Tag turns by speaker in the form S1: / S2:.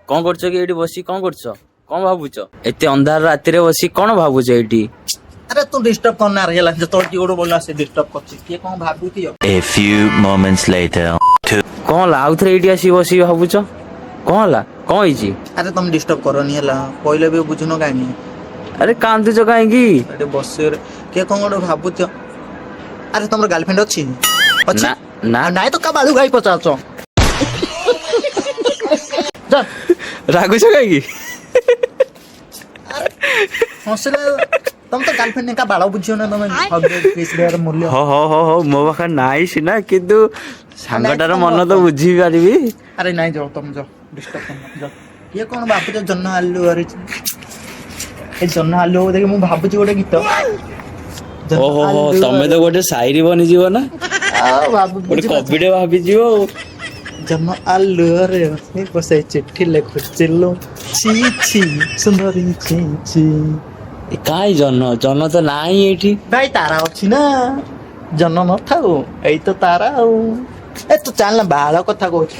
S1: କଣ କରୁଛ କି ଏଇଠି ବସି? କଣ କରୁଛ? କଣ ଭାବୁଛ? ଏତେ ଅନ୍ଧାର ରାତିରେ ବସି କଣ ଭାବୁଛ ଏଇଠି?
S2: ଆରେ ତୁ ଡିଷ୍ଟର୍ବ କରନା ରେ ହେଲା ଯେତେବେଳେ କିଏ ଗୋଟେ ବୋଲିଲା ସେ ଡିଷ୍ଟର୍ବ କରୁଛି କିଏ କଣ ଭାବୁଛି ଆଉ।
S3: A few moments later.
S1: କଣ ହେଲା ଆଉଥରେ ଏଇଠି ଆସିକି ବସିକି ଭାବୁଛ? କଣ ହେଲା? କଣ ହେଇଛି?
S2: ଆରେ ତମେ ଡିଷ୍ଟର୍ବ କରନି ହେଲା କହିଲେ ବି ବୁଝୁନ କାହିଁକି?
S1: ଆରେ କାନ୍ଦୁଛ କାହିଁକି?
S2: ଏଠି ବସି କିଏ କଣ ଗୋଟେ ଭାବୁଛ? ଆରେ ତମର ଗାର୍ଲଫ୍ରେଣ୍ଡ ଅଛି? ଅଛି?
S1: ନା ନା
S2: ଆଉ ନାଇଁ ତ କା ବାଳୁ ଗାଇ ପଚାରୁଛ? ଯା
S1: ରାଗୁଛ କାହିଁକି?
S2: ହସିଲେ ତମେ ତ ଗାର୍ଲଫ୍ରେଣ୍ଡ ଏକା ବାଳ ବୁଝିବ ନା ତମେ ମୂଲ୍ୟ।
S1: ହଉ ମୋ ପାଖରେ ନାଇଁ ସିନା କିନ୍ତୁ ସାଙ୍ଗଟାର
S2: ତମ
S1: ମନ ତ
S2: ବାପ।
S1: ବୁଝି ପାରିବି।
S2: ଆରେ ନାଇଁ ଯାଅ ତମେ ଯାଅ ଡିଷ୍ଟର୍ବ କରନା ଯାଅ। କିଏ କଣ ଭାବୁଛ ଜହ୍ନ ଆଲୁ ହରିଛି ଏ ଜହ୍ନ ଆଲୁ ଦେଖି ମୁଁ ଭାବୁଛି ଗୋଟେ ଗୀତ। ଜହ୍ନ
S1: ଓହୋ ତମେ ତ
S2: ଆଲୁଅରେ
S1: ଗୋଟେ ସାଇରୀ ବନିଯିବ ନା?
S2: ଆଉ ଭାବୁ
S1: ଗୋଟେ
S2: ବୁଝିପାରୁଛ
S1: କବିଟେ ଭାବିଯିବ ଆଉ।
S2: ଜହ୍ନ ଆଲୁଅରେ ବସେଇ ଚିଠି ଲେଖୁଚିଲୁ ଛି ଛି ସୁନ୍ଦରୀ ଛି ଛି।
S1: କାଇଁ ଜହ୍ନ ତ ନାହିଁ ଏଇଠି।
S2: ଭାଇ ତାରା ଅଛି ନା ଜହ୍ନ ନଥାଉ ଏଇ ତ ତାରା ଆଉ। ଏ ତୁ ଚାଲ ନା ବାଳ କଥା କହୁଛୁ।